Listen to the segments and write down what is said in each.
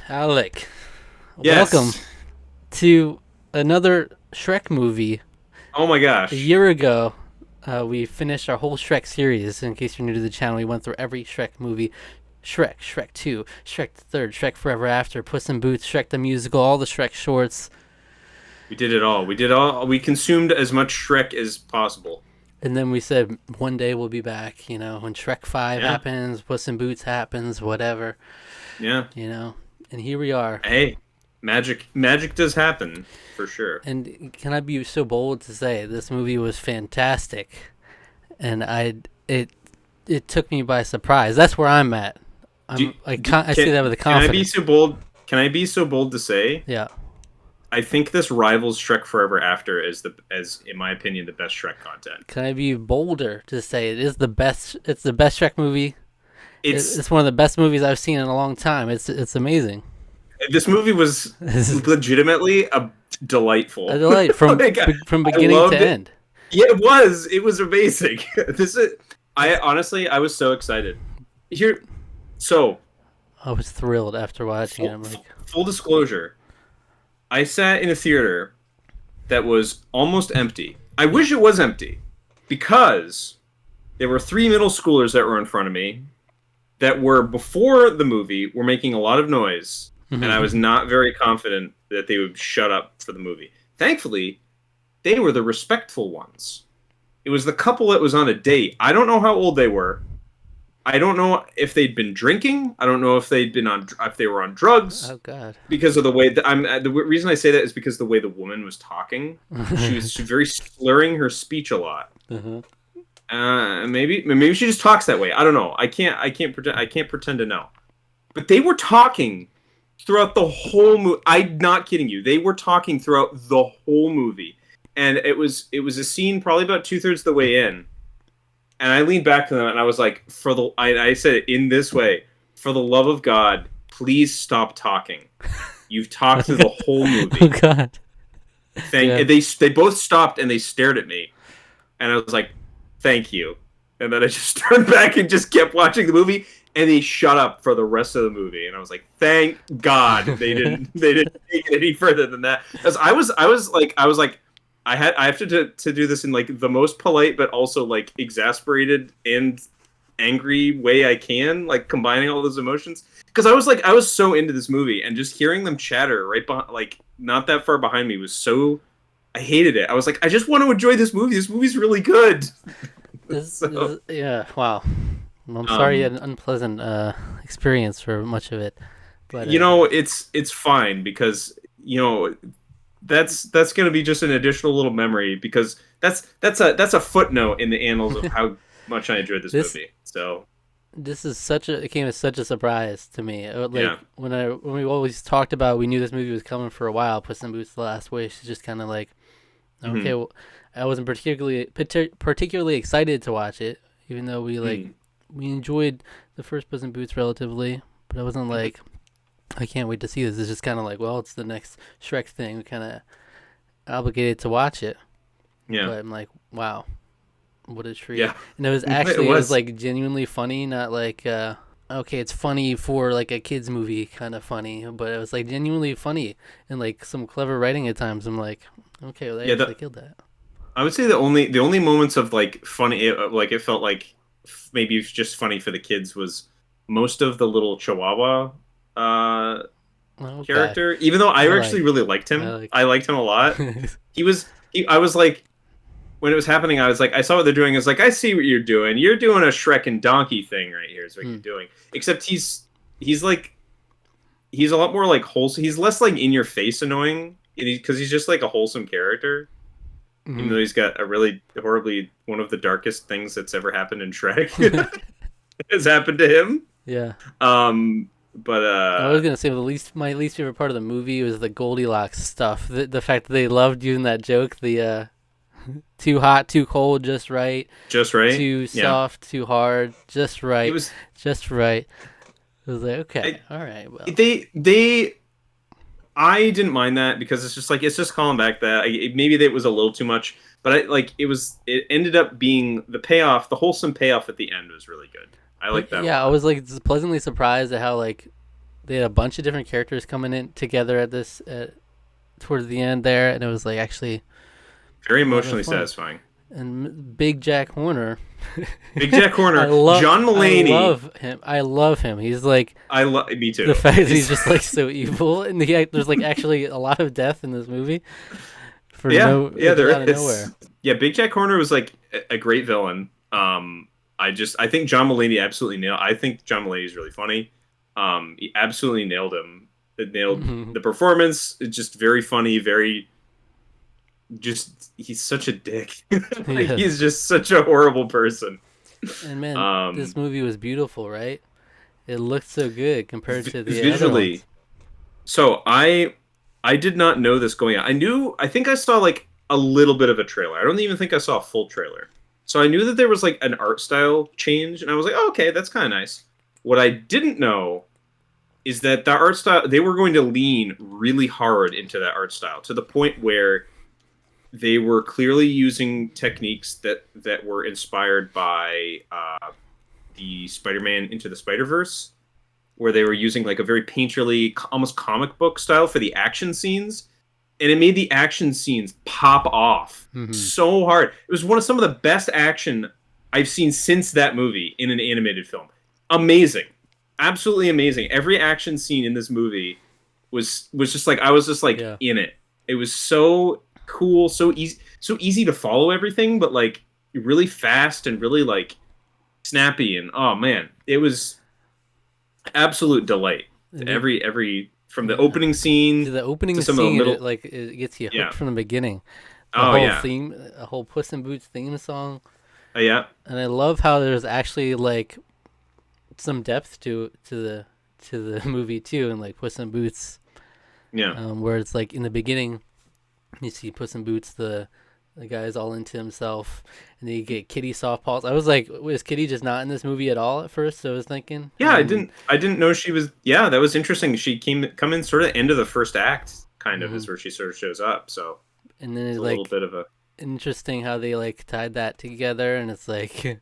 Alec, welcome Yes. to another Shrek movie. Oh my A gosh. year ago, we finished our whole Shrek series. In case you're new to the channel, we went through every Shrek movie. Shrek, Shrek 2, Shrek the Third, Shrek Forever After, Puss in Boots, Shrek the Musical, all the Shrek shorts. We did it all. We did all. We consumed as much Shrek as possible. And then we said, one day we'll be back, when Shrek 5 Yeah. happens, Puss in Boots happens, whatever, Yeah. you know. And here we are. Hey, magic does happen for sure. And can I be so bold to say this movie was fantastic, and it took me by surprise. That's where I'm at. I say that with a Can I be confidence. so bold? Can I be so bold to say Yeah. I think this rivals Shrek Forever After as in my opinion the best Shrek content. Can I be bolder to say it is the best? It's the best Shrek movie. It's It's one of the best movies I've seen in a long time. It's amazing. This movie was This is legitimately delightful. a delight Like, from I beginning to loved it. end. Yeah, it was. It was amazing. This is. I honestly, I was so excited. Here, so I was thrilled after watching it. full, I'm like, full disclosure, I sat in a theater that was almost empty. I wish it was empty because there were three middle schoolers that were in front of me that were before the movie were making a lot of noise, and I was not very confident that they would shut up for the movie. Thankfully, they were the respectful ones. It was the couple that was on a date. I don't know how old they were. I don't know if they'd been drinking. I don't know if if they were on drugs oh god. because of the way that the reason I say that is because the way the woman was talking. She was very slurring her speech a lot. Uh-huh. Maybe she just talks that way. I don't know. I can't pretend to know. But they were talking throughout the whole movie. I'm not kidding you. They were talking throughout the whole movie, and it was a scene probably about 2/3 of the way in, and I leaned back to them and I was like, I said it in this way, for the love of God, please stop talking. You've talked through the whole Oh movie. god. Yeah. They both stopped and they stared at me, and I was like, thank you. And then I just turned back and just kept watching the movie, and they shut up for the rest of the movie. And I was like, thank God they didn't take it any further than that. Because I was like, I have to do this in like the most polite but also like exasperated and angry way I can, like combining all those emotions. Because I was so into this movie, and just hearing them chatter right behind, like not that far behind me, was so. I hated it. I was like, I just want to enjoy this movie. This movie's really good. Yeah, wow. Well, I'm sorry you had Um, an unpleasant experience for much of it, but it's fine because that's gonna be just an additional little memory because that's a footnote in the annals of how much I enjoyed this this movie. So this is it came as such a surprise to me. Like yeah. when we always talked about, we knew this movie was coming for a while. Puss in Boots: The Last Wish is just kind of like, Hmm. okay, well, I wasn't particularly excited to watch it, even though we enjoyed the first Puss in Boots relatively, but I wasn't like, I can't wait to see this. It's just kind of like, well, it's the next Shrek thing. We kind of obligated to watch it, Yeah. but I'm like, wow, what a treat! Yeah. And it was It actually, it was was. like genuinely funny, not like, okay, it's funny for like a kids movie kind of funny, but it was like genuinely funny and like some clever writing at times. I'm like, okay, well, they Yeah. actually killed that. I would say the only moments of like funny, like it felt like maybe it's just funny for the kids, was most of the little Chihuahua uh, Oh god, character. Even though I I actually like, really liked I him, like. I liked him a lot. I was like, when it was happening, I was like, I saw what they're doing. I was like, I see what you're doing. You're doing a Shrek and Donkey thing right here. Is what Hmm. you're doing. Except he's like he's a lot more like wholesome. He's less like in your face annoying because he's just like a wholesome character. Even Mhm. though he's got a really horribly one of the darkest things that's ever happened in Shrek has happened to him. Yeah. But I was gonna say my least favorite part of the movie was the Goldilocks stuff. The fact that they loved using that joke, the too hot, too cold, just right, just right. too Yeah. soft, too hard, just It right, was just right. I was like, okay, I, all right, well, they I didn't mind that because it's just calling back that maybe that was a little too much, but it ended up being the payoff, the wholesome payoff at the end was really good. I like that a yeah, I lot. was like pleasantly surprised at how like they had a bunch of different characters coming in together at this towards the end there, and it was like actually Very a lot of emotionally fun. satisfying. And Big Jack Horner, Big Jack I Horner, love, John I Mulaney. love him. I love him. He's like I love me the too. fact that he's just like so evil, and there's like actually a lot of death in this movie for Yeah, no yeah, there out of is. nowhere. Yeah, Big Jack Horner was like a great villain. I think John Mulaney absolutely nailed. I think John Mulaney is really funny. He absolutely nailed him. It nailed the performance. It's just very funny. Very just he's such a dick. Like Yes, he's just such a horrible person. and man, this Um, movie was beautiful, right? It looked so good compared to the other visually, ones. so I did not know this going out. I think I saw like a little bit of a trailer. I don't even think I saw a full trailer. So I knew that there was like an art style change, and I was like, oh, okay, that's kind of nice. What I didn't know is that the art style they were going to lean really hard into that art style to the point where they were clearly using techniques that were inspired by the Spider-Man Into the Spider-Verse, where they were using like a very painterly, almost comic book style for the action scenes, and it made the action scenes pop off Hmm. so hard. It was one of some of the best action I've seen since that movie in an animated film. Amazing, absolutely amazing. Every action scene in this movie was just like I was just like Yeah, in it. It was so cool, so easy to follow everything, but like really fast and really like snappy. And oh man, it was absolute delight. and Every from the yeah. opening scene The to opening some of the scene, middle. it gets you hooked Yeah. from the beginning. The Oh whole yeah. theme, a whole Puss in Boots theme song, Yeah. and I love how there's actually like some depth to the movie too, and like Puss in Boots, Yeah. where it's like in the beginning, you see Puss in Boots, the guy's all into himself, and then you get Kitty softballs. I was like, was Kitty just not in this movie at all at first? So I was thinking, Yeah. and I then didn't. I didn't know she was. Yeah, that was interesting. She come in sort of end of the first act. Kind of mhm. is where she sort of shows up. So And then it's it's a little like bit of a. interesting how they like tied that together, and it's like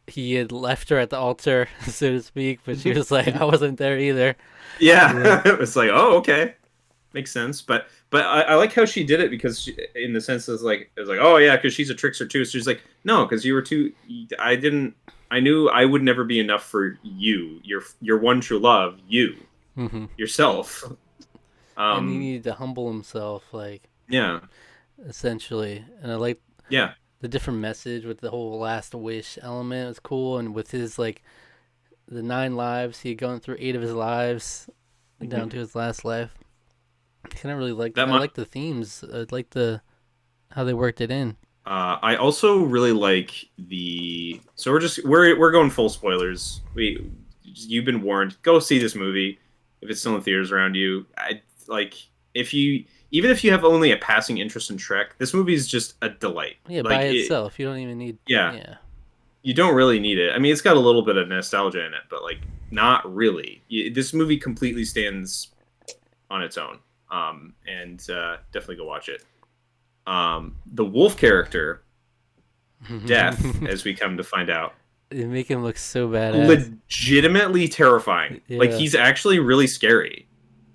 he had left her at the altar, so to speak, but she was like, I wasn't there either. And Yeah. then, It was like, oh, okay, makes sense. But I like how she did it because in the sense is like it's like oh yeah because she's a trickster too. So she's like no because you were too. I didn't. I knew I would never be enough for you. Your one true love. You mhm. yourself. And he Um. needed to humble himself, like Yeah. essentially. And I like Yeah. the different message with the whole last wish element. It was cool, and with his like the 9 lives, he had gone through 8 of his lives Mhm. down to his last life. I kind of really like. That I mu- like the themes. I like the how they worked it in. I also really like the. So we're going full spoilers. You've been warned. Go see this movie if it's still in theaters around you. I like if you even if you have only a passing interest in Trek, this movie is just a delight. Yeah, Like by it, itself, you don't even need. yeah, Yeah. you don't really need it. I mean, it's got a little bit of nostalgia in it, but like not really. This movie completely stands on its own. And definitely go watch it. The wolf character, Death, as we come to find out, They make him look so badass. legitimately terrifying. Like Yeah. he's actually really scary.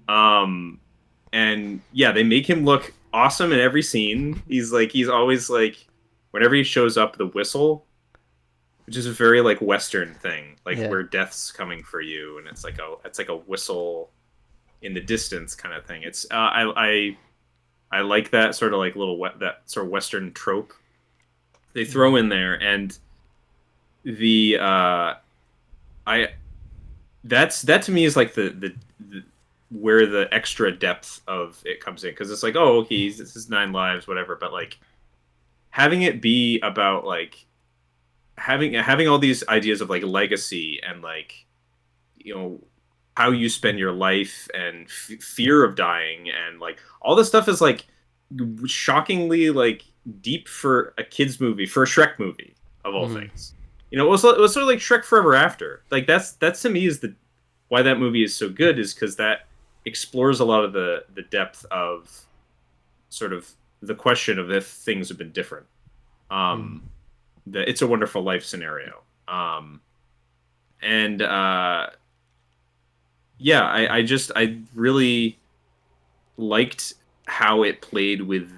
Um, and yeah, they make him look awesome in every scene. He's always like whenever he shows up, the whistle, which is a very like Western thing, like Yeah. where death's coming for you, and it's like a whistle in the distance kind of thing. It's I like that sort of like that sort of Western trope they throw in there, and the I that to me is like the where the extra depth of it comes in because it's like oh okay this is 9 lives whatever but like having it be about like having all these ideas of like legacy and like you know how you spend your life and fear of dying and like all this stuff is like shockingly like deep for a kids movie for a Shrek movie of all Hmm. things. You know, it was sort of like Shrek Forever After. Like that's to me is the why that movie is so good is because that explores a lot of the depth of sort of the question of if things have been different. Um, the It's a Wonderful Life scenario. And yeah, I really liked how it played with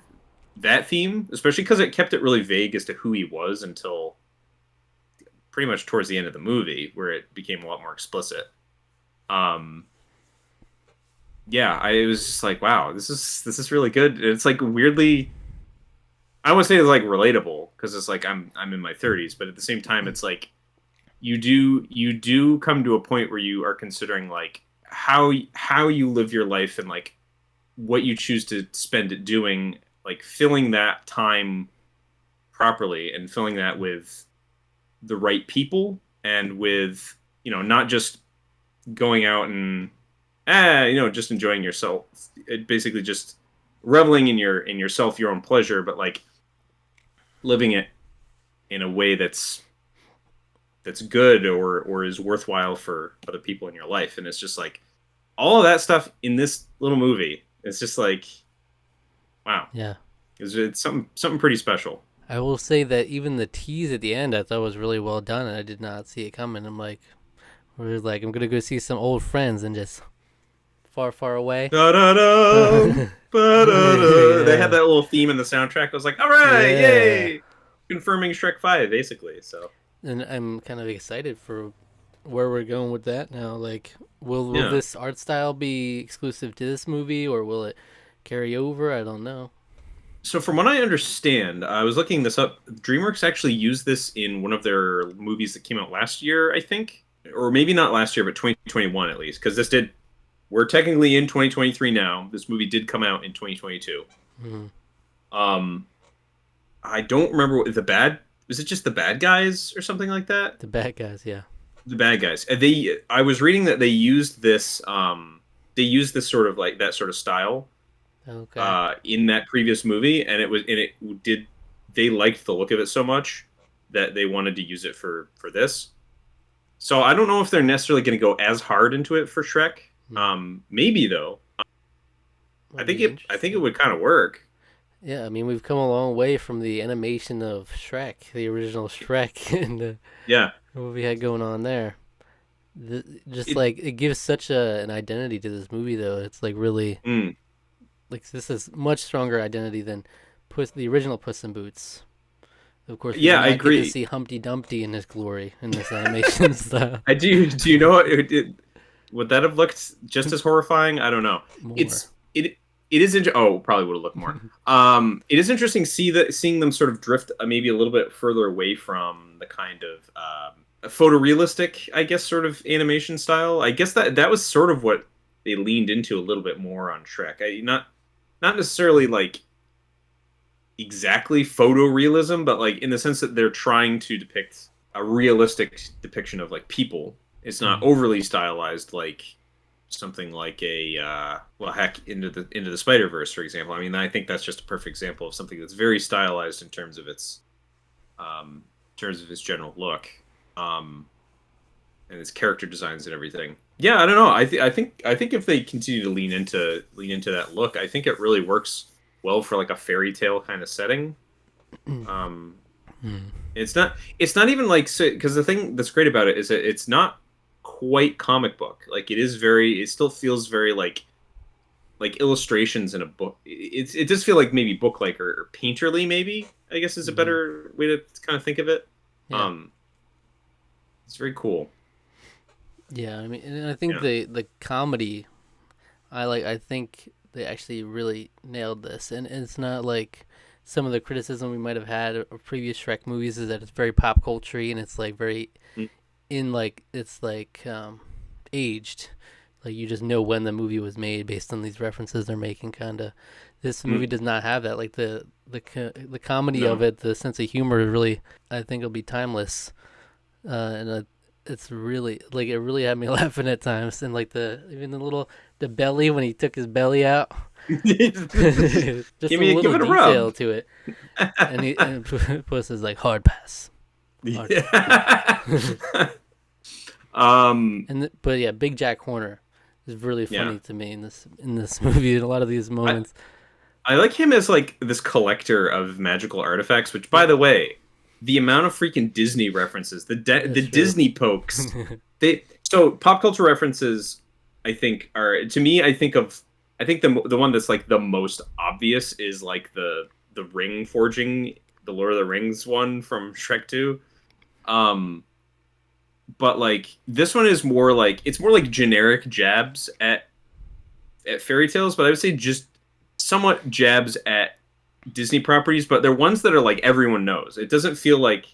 that theme, especially because it kept it really vague as to who he was until pretty much towards the end of the movie, where it became a lot more explicit. Um, yeah, I was just like, wow, this is really good. It's like weirdly, I would say it's like relatable because it's like I'm in my 30s, but at the same time, it's like you do come to a point where you are considering like how you live your life and like what you choose to spend it doing, like filling that time properly and filling that with the right people and with not just going out and just enjoying yourself. It basically just reveling in yourself, your own pleasure, but like living it in a way that's good or is worthwhile for other people in your life. And it's just like all of that stuff in this little movie. It's just like wow, Yeah. it's something pretty special. I will say that even the tease at the end I thought was really well done, and I did not see it coming. I'm like, we're like, I'm gonna go see some old friends and just far, far away. Da da da. Ba-da-da. They had Yeah. that little theme in the soundtrack. I was like, all right, Yeah. yay! Confirming Shrek 5, basically. So, And I'm kind of excited for where we're going with that now. Like, will yeah. this art style be exclusive to this movie, or will it carry over? I don't know. So, from what I understand, I was looking this up. DreamWorks actually used this in one of their movies that came out last year, I think. Or maybe not last year, but 2021 at least. Because we're technically in 2023 now. This movie did come out in 2022. Mm-hmm. Um, I don't remember was it just the bad guys or something like that? The bad guys, yeah. The bad guys. I was reading that they used this sort of like that sort of style Okay. in that previous movie, and they liked the look of it so much that they wanted to use it for this. So I don't know if they're necessarily going to go as hard into it for Shrek. Maybe though. That'd be I think it interesting. would kind of work. Yeah, I mean, we've come a long way from the animation of Shrek, the original Shrek, and Yeah. what we had going on there. Just It like it gives such an identity to this movie, though. It's like really mm, like this is much stronger identity than the original Puss in Boots. Of course, we did yeah, I not get to agree. see Humpty Dumpty in his glory in this animation style. I do. Do you know what would that have looked just as horrifying? I don't know. More. It is oh, probably would have looked more. It is interesting seeing them sort of drift maybe a little bit further away from the kind of photorealistic, I guess, sort of animation style. I guess that was sort of what they leaned into a little bit more on Shrek. Not necessarily like exactly photorealism, but like in the sense that they're trying to depict a realistic depiction of like people. It's not Mm. overly stylized like something like a well, heck, into the Spider Verse, for example. I mean, I think that's just a perfect example of something that's very stylized in terms of its general look, um, and its character designs and everything. Yeah, I don't know. I think if they continue to lean into that look, I think it really works well for like a fairy tale kind of setting. Um, Mm. it's not even like, because the thing that's great about it is that it's not quite comic book. Like it still feels very like illustrations in a book. It does feel like maybe book like or painterly, maybe, I guess is a Hmm. better way to kind of think of it. Yeah. Um, it's very cool. Yeah, I mean, and I think Yeah. the comedy, I think they actually really nailed this, and it's not like some of the criticism we might have had of previous Shrek movies is that it's very pop culture and it's like very Mm, in like it's like aged, like you just know when the movie was made based on these references they're making. Kind of, this movie mm, does not have that. Like the comedy of no. it, the sense of humor is really, I think, it'll be timeless, and it's really like it really had me laughing at times, and like even the belly when he took his belly out, just a Give little it a detail rub. to it, and Puss is like hard pass, hard Yeah. pass. um. But yeah, Big Jack Horner is really Yeah. funny to me in this movie in a lot of these I, moments. I like him as like this collector of magical artifacts. Which, by Yeah, the way, the amount of freaking Disney references, the that's true. Disney pokes, they so pop culture references. I think are to me. I think the one that's like the most obvious is like the ring forging, the Lord of the Rings one from Shrek 2. Um, but like this one is more like it's more like generic jabs at fairy tales, but I would say just somewhat jabs at Disney properties, but they're ones that are like everyone knows. It doesn't feel like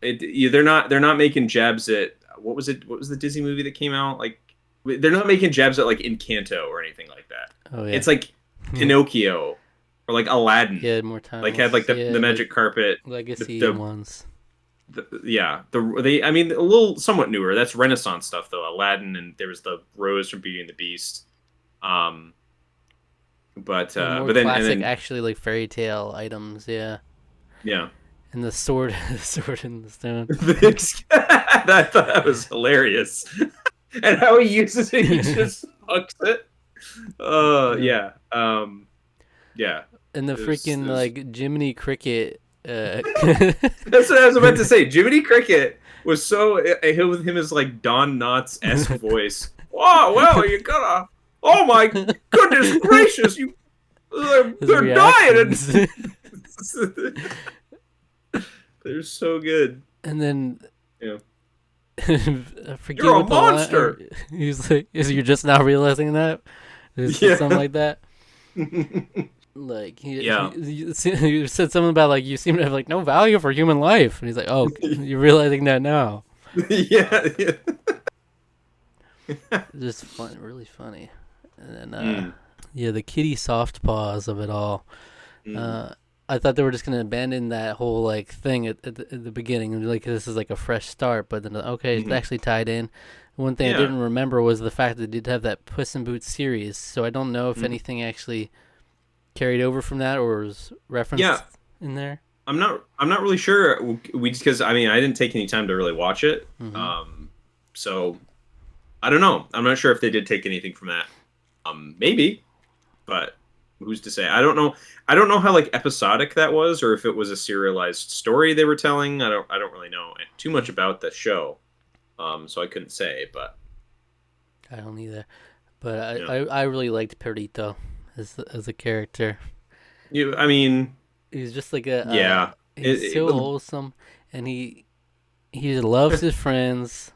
they're not making jabs at what was it? What was the Disney movie that came out? Like they're not making jabs at like Encanto or anything like that. Oh yeah. It's like Pinocchio or like Aladdin. Yeah, more Like timeless. had like Yeah, the like magic carpet. legacy The ones. yeah, they I mean a little somewhat newer. That's Renaissance stuff though. Aladdin and there was the Rose from Beauty and the Beast. Um, The more but then and classic, then actually, like fairy tale items. Yeah, yeah. and the sword, the sword in the stone. I thought that was hilarious. And how he uses it, he just hucks it. Yeah. Yeah. Yeah. And the freaking like Jiminy Cricket. That's what I was about to say. Jiminy Cricket was so with him as like Don Knotts esque voice. Oh well, you gotta. Oh my goodness gracious, you they're dying. They're so good. And then Yeah. I forget You're a what the monster. He's like, "Is you just now realizing that?" Yeah. Something like that. Like Yeah. you said something about like you seem to have like no value for human life, and he's like, "Oh, you're realizing that now." Yeah. Yeah. Just fun, really funny. And then yeah, the kitty soft paws of it all. I thought they were just gonna abandon that whole like thing at the beginning, and like this is like a fresh start. But then okay, it's actually tied in. One thing I didn't remember was the fact that they did have that Puss in Boots series, so I don't know if anything actually carried over from that or was referenced in there. I'm not really sure. We because I mean I didn't take any time to really watch it. So I don't know. I'm not sure if they did take anything from that. Maybe, but who's to say? I don't know. I don't know how like episodic that was, or if it was a serialized story they were telling. I don't really know too much about the show, so I couldn't say. But I don't either. But I really liked Perito as a character. I mean, He's just like a yeah. He's so wholesome, and he loves his friends.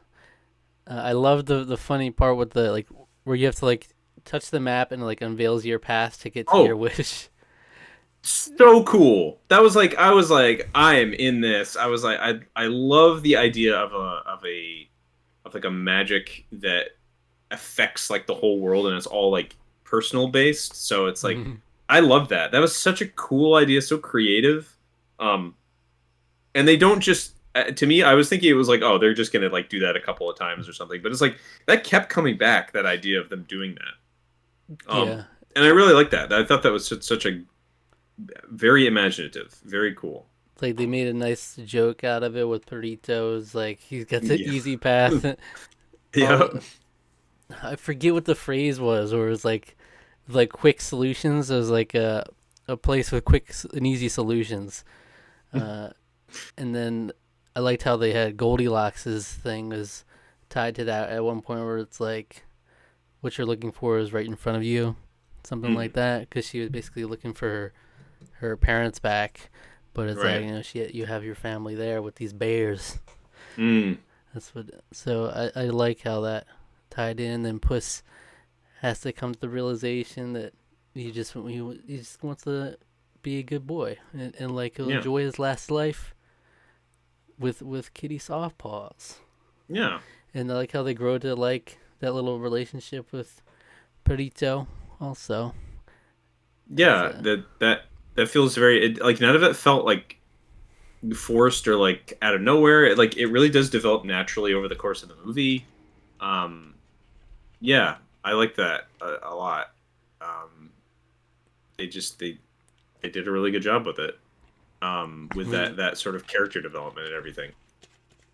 I love the funny part with the like where you have to like touch the map and it, like unveils your path to get to your wish. So cool. That was like I was like I am in this. I was like I love the idea of like a magic that affects like the whole world and it's all like personal based. So it's like I love that. That was such a cool idea, so creative. And they don't just to me I was thinking it was like oh they're just going to like do that a couple of times or something. But it's like that kept coming back, that idea of them doing that. Yeah. And I really like that. I thought that was such a very imaginative, very cool. Like they made a nice joke out of it with Perito's like he's got the easy path. Yeah. I forget what the phrase was, or it was like quick solutions. It was like a place with quick and easy solutions. And then I liked how they had Goldilocks' thing was tied to that at one point where it's like what you're looking for is right in front of you, something like that, because she was basically looking for her parents back, but it's like you have your family there with these bears. That's what. So I like how that tied in. Then Puss has to come to the realization that he just wants to be a good boy and like he'll enjoy his last life with Kitty Softpaws. Yeah. And I like how they grow to like that little relationship with Perito also. Yeah, that feels very like none of it felt like forced or like out of nowhere. It really does develop naturally over the course of the movie. Yeah, I like that a lot. They did a really good job with it. With that sort of character development and everything.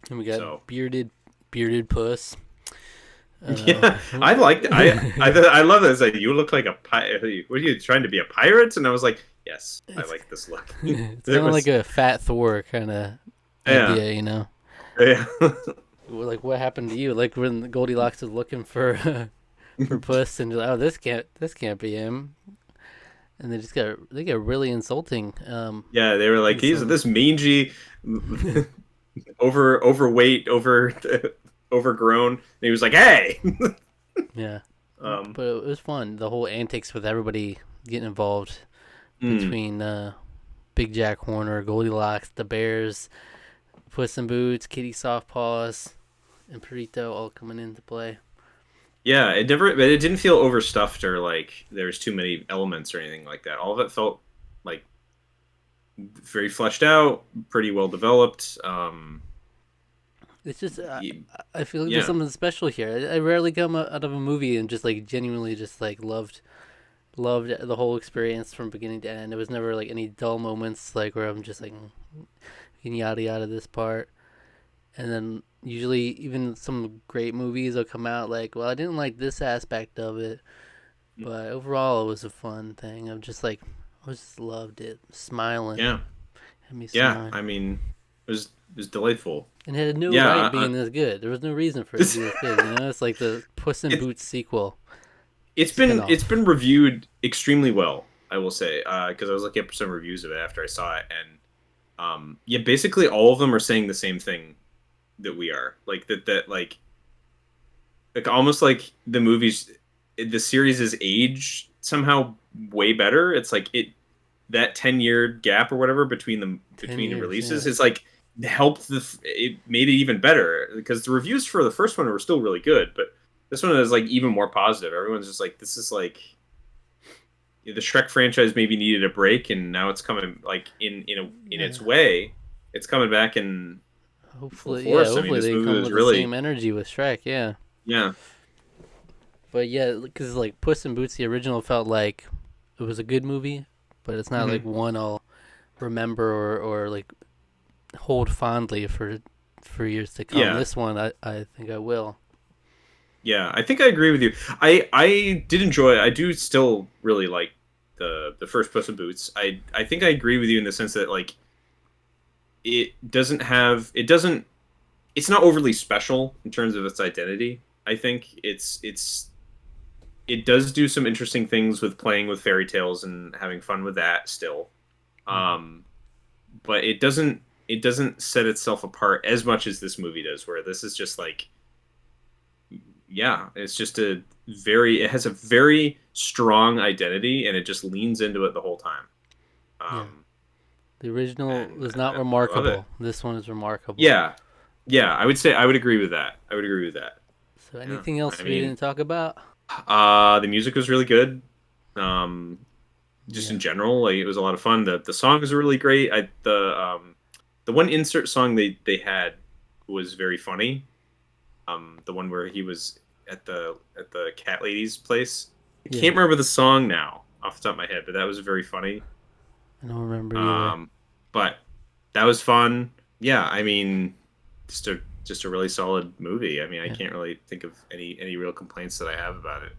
And we got bearded Puss. Yeah, I liked it. I love this. Like, you look like a pirate. What are you trying to be, a pirate? And I was like, yes, I like this look. It's kind of like a Fat Thor kind of idea, you know? Yeah. Like, what happened to you? Like when Goldilocks is looking for for Puss, and just, oh, this can't be him, and they get really insulting. Yeah, they were like, In he's some, this mangy, overweight, overgrown. And he was like, hey. yeah, um, but it was fun. The whole antics with everybody getting involved mm, between Big Jack Horner, Goldilocks, the Bears, Puss in Boots, Kitty Softpaws, and Perito all coming into play. yeah, but it didn't feel overstuffed or like there was too many elements or anything like that. All of it felt like very fleshed out, pretty well developed. It's just Y- I feel like there's yeah, something special here. I rarely come out of a movie and just like genuinely just like loved the whole experience from beginning to end. There was never like any dull moments like where I'm just like yada yada this part. And then usually even some great movies will come out like, well, I didn't like this aspect of it, but overall it was a fun thing. I'm just like I just loved it, smiling, yeah, had me yeah. smiling. I mean, it was delightful. And it had no Yeah, right being this good. There was no reason for it to be this good. You know, it's like the Puss in it's Boots sequel it's spinoff. been reviewed extremely well. I will say because I was looking up some reviews of it after I saw it, and yeah, basically all of them are saying the same thing that we are like that like almost like the series is aged somehow way better. It's like it that 10-year gap or whatever Ten between the years, yeah. releases is like helped it made it even better because the reviews for the first one were still really good, but this one is like even more positive. Everyone's just like, this is like the Shrek franchise maybe needed a break, and now it's coming like in its Yeah. way. It's coming back in full Hopefully, yeah. force. I mean, Hopefully this they movie come was with the really same energy with Shrek. Yeah. yeah But yeah, because like Puss in Boots, the original felt like it was a good movie, but it's not like hmm one I'll remember or like hold fondly for years to come. yeah This one, I think I will. yeah. I think I agree with you. I did enjoy it. I do still really like the first Puss in Boots. I think I agree with you in the sense that like it doesn't it's not overly special in terms of its identity. I think it does do some interesting things with playing with fairy tales and having fun with that still. Mm-hmm. Um, but it doesn't set itself apart as much as this movie does, where this is just like yeah, it's just it has a very strong identity and it just leans into it the whole time. Yeah. Um, The original and was not I love it. remarkable. This one is remarkable. Yeah, yeah, I would say I would agree with that. I would agree with that. So Yeah, anything else I we mean, didn't talk about? the music was really good. Um, just Yeah. in general, like it was a lot of fun. The songs were really great. The one insert song they had was very funny. The one where he was at the cat lady's place. I Yeah. can't remember the song now off the top of my head, but that was very funny. I don't remember either. Um, but that was fun. Yeah, I mean, just a really solid movie. I mean, I Yeah. can't really think of any real complaints that I have about it.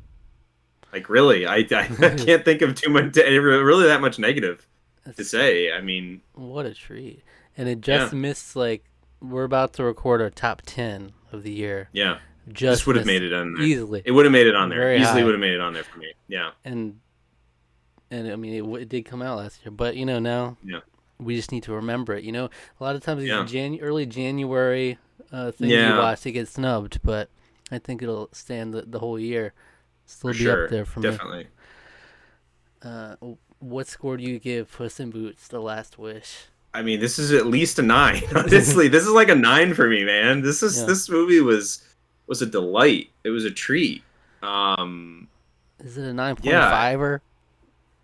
Like really, I can't think of too much really that much negative to That's say. I mean, what a treat. And it yeah, just missed like we're about to record our top 10 of the year. yeah. This Just would have missed made it it on there. easily. It would have made it on there. Very Easily would high. have made it on there for me. Yeah, And I mean it did come out last year, but now yeah, we just need to remember it. A lot of times these yeah, early January things you yeah. watch they get snubbed, but I think it'll stand the whole year. For Still be up sure, there for me. definitely. Uh, what score do you give Puss in Boots: The Last Wish? I mean, this is at least a 9. Honestly, this is like a 9 for me, man. Yeah. This movie was a delight. It was a treat. Um, Is it a yeah. 9.5er?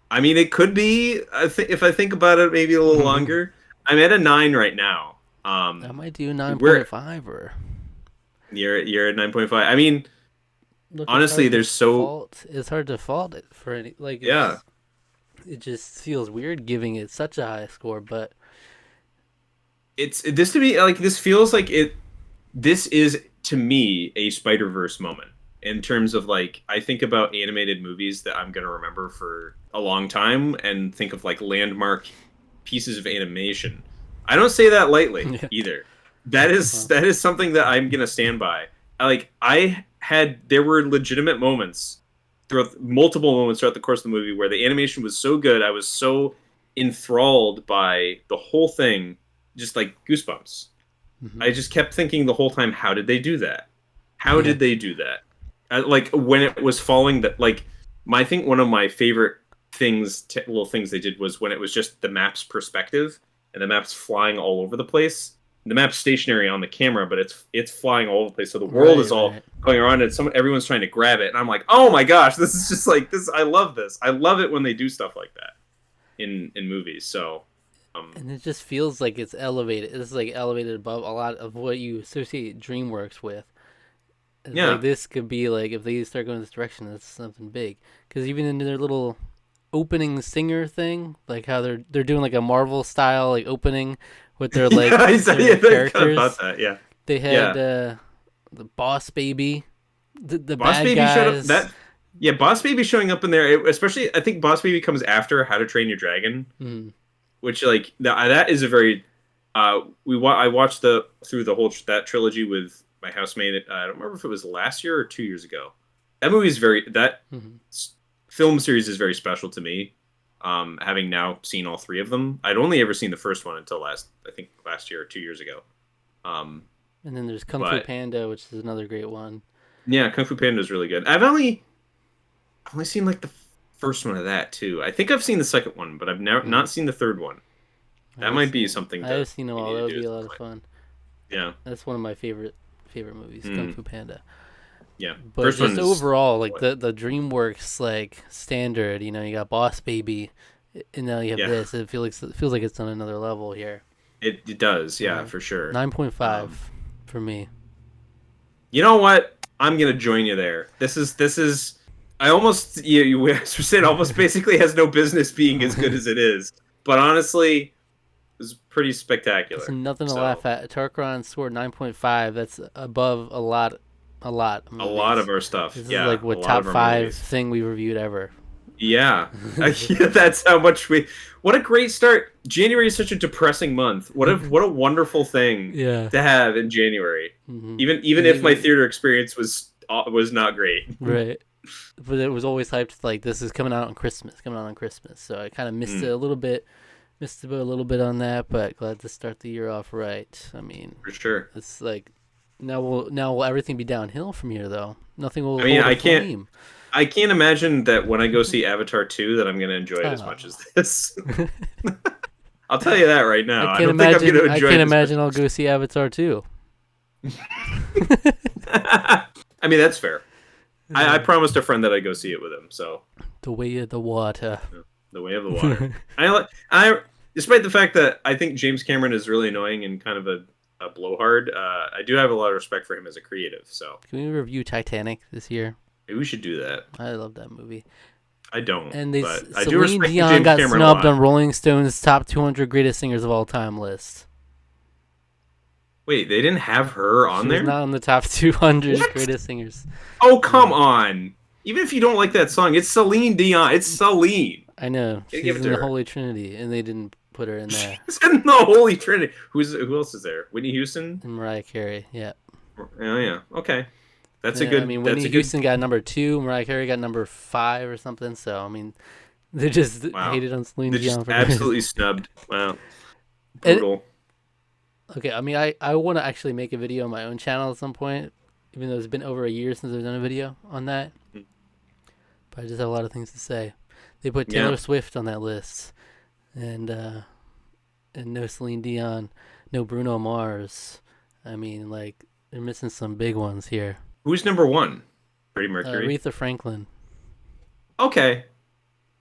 I mean, it could be. I think if I think about it, maybe a little longer. I'm at a 9 right now. I might do We're 9.5er. you're at 9.5. I mean, Look, honestly, there's so It's hard to fault it for any. Like yeah. it just feels weird giving it such a high score, but It's this to me like this feels like it. This is to me a Spider Verse moment in terms of like I think about animated movies that I'm gonna remember for a long time and think of like landmark pieces of animation. I don't say that lightly yeah. either. Well, That is something that I'm gonna stand by. I there were legitimate moments multiple moments throughout the course of the movie where the animation was so good. I was so enthralled by the whole thing, just like goosebumps. Mm-hmm. I just kept thinking the whole time, how did they do that? How did they do that? Like when it was falling, that like one of my favorite little things they did was when it was just the map's perspective and the map's flying all over the place. The map's stationary on the camera, but it's flying all over the place. So the world is all going around, and everyone's trying to grab it. And I'm like, oh my gosh, this is just like this. I love this. I love it when they do stuff like that in movies. So, and it just feels like it's elevated. It's like elevated above a lot of what you associate DreamWorks with. Yeah, like this could be like if they start going this direction, that's something big. Because even in their little opening singer thing, like how they're doing like a Marvel style like opening with their like their characters. About that. Yeah, they had the Boss Baby, the Boss bad Baby guys. showed up. Boss Baby showing up in there. Especially, I think Boss Baby comes after How to Train Your Dragon, which like that is a very. I watched through the whole that trilogy with my housemate. I don't remember if it was last year or 2 years ago. That movie is film series is very special to me. Having now seen all three of them, I'd only ever seen the first one until last year or 2 years ago. And then there's Kung Fu Panda, which is another great one. Yeah, Kung Fu Panda is really good. I've only seen like the first one of that too. I think I've seen the second one, but I've not seen the third one. That might be something. I've seen them all. That would be a lot of fun. Yeah, that's one of my favorite movies, Kung Fu Panda. Yeah, but first just overall, like the DreamWorks like standard, you got Boss Baby, and now you have this. It feels like it's on another level here. It does, for sure. 9.5 for me. You know what? I'm gonna join you there. This is. I almost you said almost basically has no business being as good as it is, but honestly, it's pretty spectacular. It's nothing to laugh at. Tarqaron scored 9.5. That's above a lot. A lot of our stuff. This is like what top 5 thing we reviewed ever. Yeah. That's how much what a great start. January is such a depressing month. What a wonderful thing to have in January. Mm-hmm. Even if my theater experience was not great. Right. But it was always hyped like this is coming out on Christmas. So I kind of missed it a little bit. Missed a little bit on that, but glad to start the year off right. I mean, for sure. It's like now will everything be downhill from here though? Nothing will. I mean, I can't imagine that when I go see Avatar 2 that I'm going to enjoy it as much as this. I'll tell you that right now. I can't imagine I'll go see Avatar 2. I mean, that's fair. Yeah. I promised a friend that I'd go see it with him. So the way of the water. The way of the water. I despite the fact that I think James Cameron is really annoying and kind of a blowhard, I do have a lot of respect for him as a creative. So can we review Titanic this year? Maybe we should do that. I love that movie. I don't. And but I do respect Celine Dion got snubbed on Rolling Stone's top 200 greatest singers of all time list. Wait, they didn't have her on there? She's not on the top 200 greatest singers. Oh, come on. Even if you don't like that song, it's Celine Dion. It's Celine. I know. She's in the Holy Trinity, and they didn't put her in there. She's in the Holy Trinity. Who else is there? Whitney Houston? And Mariah Carey, yeah. Oh, yeah. Okay. That's a good... I mean, Whitney Houston got number 2. Mariah Carey got number 5 or something. So, I mean, they just hated on Celine Dion. For absolutely snubbed. Wow. Brutal. Okay, I mean, I want to actually make a video on my own channel at some point, even though it's been over a year since I've done a video on that. But I just have a lot of things to say. They put Taylor Swift on that list, and no Celine Dion, no Bruno Mars. I mean, like, they're missing some big ones here. Who's number 1? Freddie Mercury? Aretha Franklin. Okay.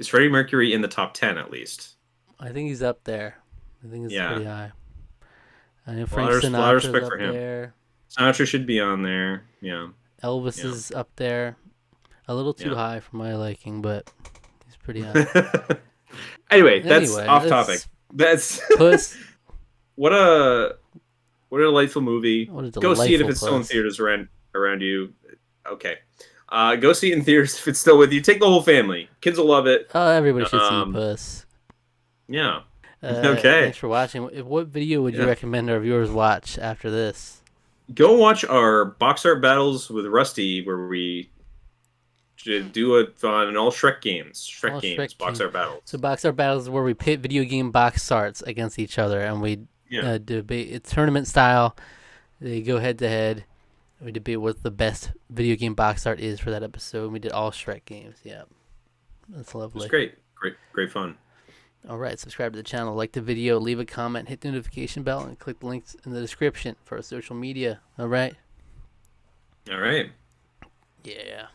Is Freddie Mercury in the top 10 at least? I think he's up there. I think it's pretty high. I know Frank Sinatra's up there. Sinatra should be on there. Yeah. Elvis is up there. A little too high for my liking, but he's pretty high. Anyway, that's off topic. That's Puss. What a delightful movie. Go see it if it's still in theaters around you. Okay. Go see it in theaters if it's still with you. Take the whole family. Kids will love it. Oh, everybody should see Puss. Yeah. Okay. Thanks for watching. What video would you recommend our viewers watch after this? go watch our box art battles with Rusty, where we do it on all Shrek games. All Shrek games, Shrek box game. art So battles. box art battles is where we pit video game box arts against each other, and we Yeah, debate. It's tournament style. They go head to head. We debate what the best video game box art is for that episode. We did all Shrek games. Yeah, that's it was lovely. great, great fun. All right, subscribe to the channel, like the video, leave a comment, hit the notification bell, and click the links in the description for our social media. All right. All right. Yeah.